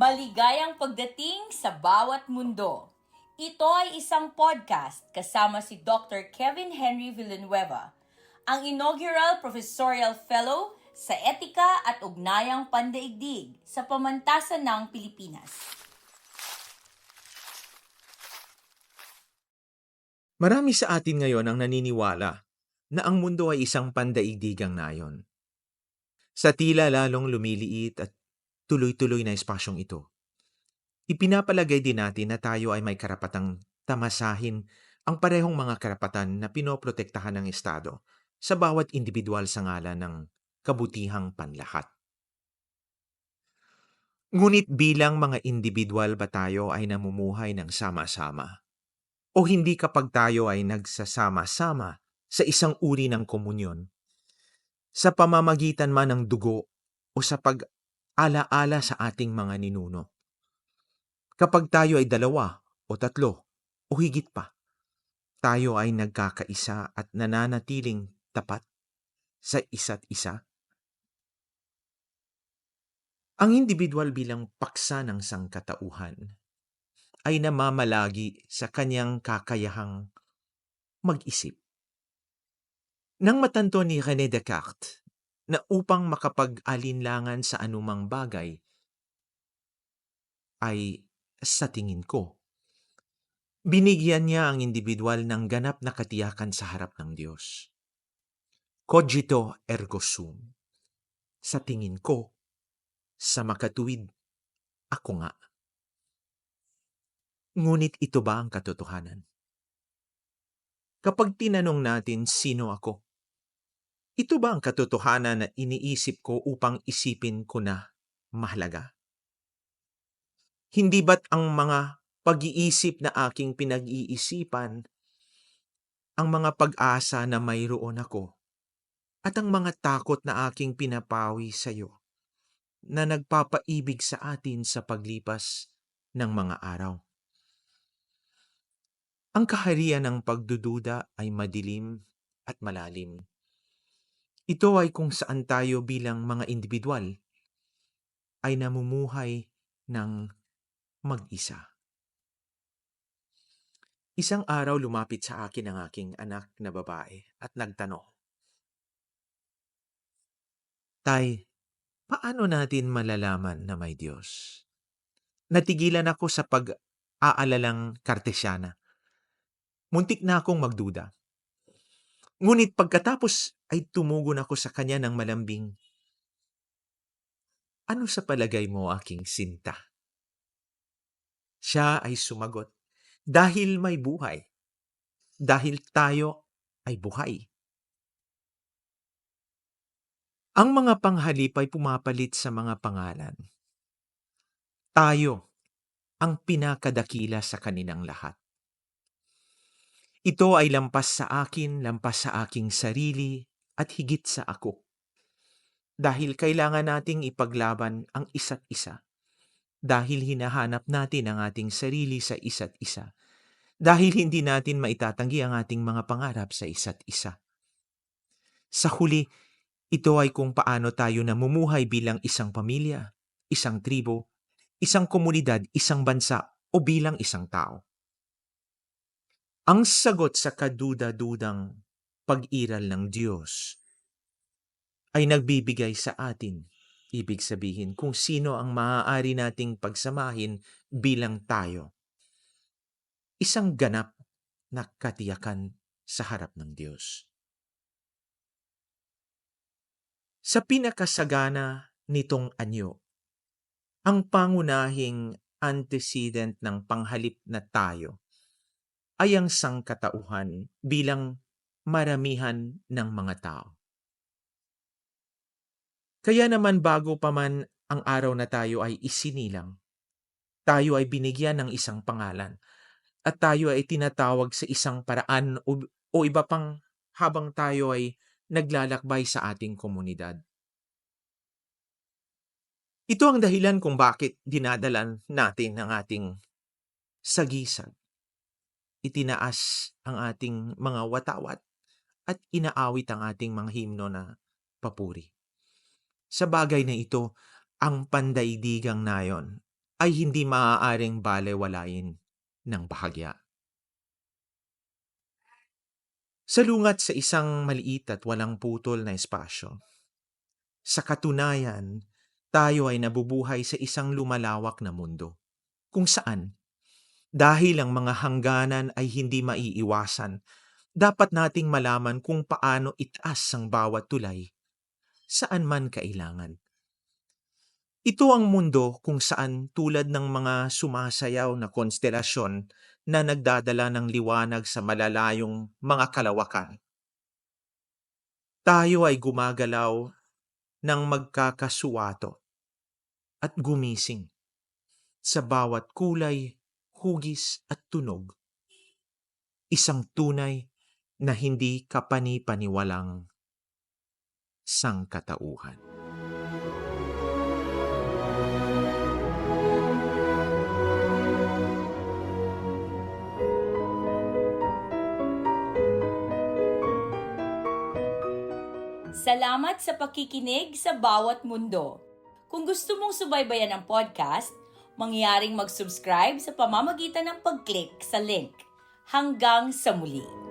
Maligayang pagdating sa bawat mundo. Ito ay isang podcast kasama si Dr. Kevin Henry Villanueva, ang inaugural Professorial Fellow sa Etika at Ugnayang Pandaigdig sa Pamantasan ng Pilipinas. Marami sa atin ngayon ang naniniwala na ang mundo ay isang pandaigdigang nayon. Sa tila lalong lumiliit at tuloy-tuloy na espasyong ito, ipinapalagay din natin na tayo ay may karapatang tamasahin ang parehong mga karapatan na pinoprotektahan ng Estado sa bawat individual sa ngalan ng kabutihang panlahat. Ngunit bilang mga individual ba tayo ay namumuhay ng sama-sama? O hindi kapag tayo ay nagsasama-sama sa isang uri ng komunyon, sa pamamagitan man ng dugo o sa pag-alaala sa ating mga ninuno? Kapag tayo ay 2 o 3 o higit pa, tayo ay nagkakaisa at nananatiling tapat sa isa't isa? Ang individual bilang paksa ng sangkatauhan ay namamalagi sa kanyang kakayahang mag-isip. Nang matanto ni René Descartes na upang makapag-alinlangan sa anumang bagay ay, sa tingin ko, binigyan niya ang individual ng ganap na katiyakan sa harap ng Diyos. Cogito ergo sum. Sa tingin ko, sa makatuwid, ako nga. Ngunit ito ba ang katotohanan? Kapag tinanong natin sino ako, ito ba ang katotohanan na iniisip ko upang isipin ko na mahalaga? Hindi ba't ang mga pag-iisip na aking pinag-iisipan, ang mga pag-asa na mayroon ako, at ang mga takot na aking pinapawi sa iyo, na nagpapaibig sa atin sa paglipas ng mga araw? Ang kaharian ng pagdududa ay madilim at malalim. Ito ay kung saan tayo bilang mga individual ay namumuhay ng mag-isa. Isang araw lumapit sa akin ang aking anak na babae at nagtanong, "Tay, paano natin malalaman na may Diyos?" Natigilan ako sa pag-aalalang kartesyana. Muntik na akong magduda. Ngunit pagkatapos ay tumugon ako sa kanya ng malambing, "Ano sa palagay mo, aking sinta?" Siya ay sumagot, "Dahil may buhay. Dahil tayo ay buhay." Ang mga panghalip ay pumapalit sa mga pangalan. Tayo ang pinakadakila sa kanilang lahat. Ito ay lampas sa akin, lampas sa aking sarili, at higit sa ako. Dahil kailangan nating ipaglaban ang isa't isa. Dahil hinahanap natin ang ating sarili sa isa't isa. Dahil hindi natin maitatanggi ang ating mga pangarap sa isa't isa. Sa huli, ito ay kung paano tayo namumuhay bilang isang pamilya, isang tribo, isang komunidad, isang bansa, o bilang isang tao. Ang sagot sa kaduda-dudang pag-iral ng Diyos ay nagbibigay sa atin, ibig sabihin, kung sino ang maaari nating pagsamahin bilang tayo. Isang ganap na katiyakan sa harap ng Diyos. Sa pinakasagana nitong anyo, ang pangunahing antecedent ng panghalip na tayo ay ang sangkatauhan bilang maramihan ng mga tao. Kaya naman bago pa man ang araw na tayo ay isinilang, tayo ay binigyan ng isang pangalan at tayo ay tinatawag sa isang paraan o iba pang habang tayo ay naglalakbay sa ating komunidad. Ito ang dahilan kung bakit dinadalan natin ang ating sagisag. Itinaas ang ating mga watawat at inaawit ang ating mga himno na papuri. Sa bagay na ito, ang pandaigdigang nayon ay hindi maaaring balewalain ng bahagya. Salungat sa isang maliit at walang putol na espasyo. Sa katunayan, tayo ay nabubuhay sa isang lumalawak na mundo, kung saan, dahil ang mga hangganan ay hindi maiiwasan, dapat nating malaman kung paano itaas ang bawat tulay, saan man kailangan. Ito ang mundo kung saan tulad ng mga sumasayaw na konstelasyon na nagdadala ng liwanag sa malalayong mga kalawakan. Tayo ay gumagalaw ng magkakasuwato at gumising sa bawat kulay, hugis at tunog. Isang tunay na hindi kapani-paniwalang sangkatauhan. Salamat sa pakikinig sa Bawat Mundo. Kung gusto mong subaybayan ang podcast, mangyaring mag-subscribe sa pamamagitan ng pag-click sa link. Hanggang sa muli.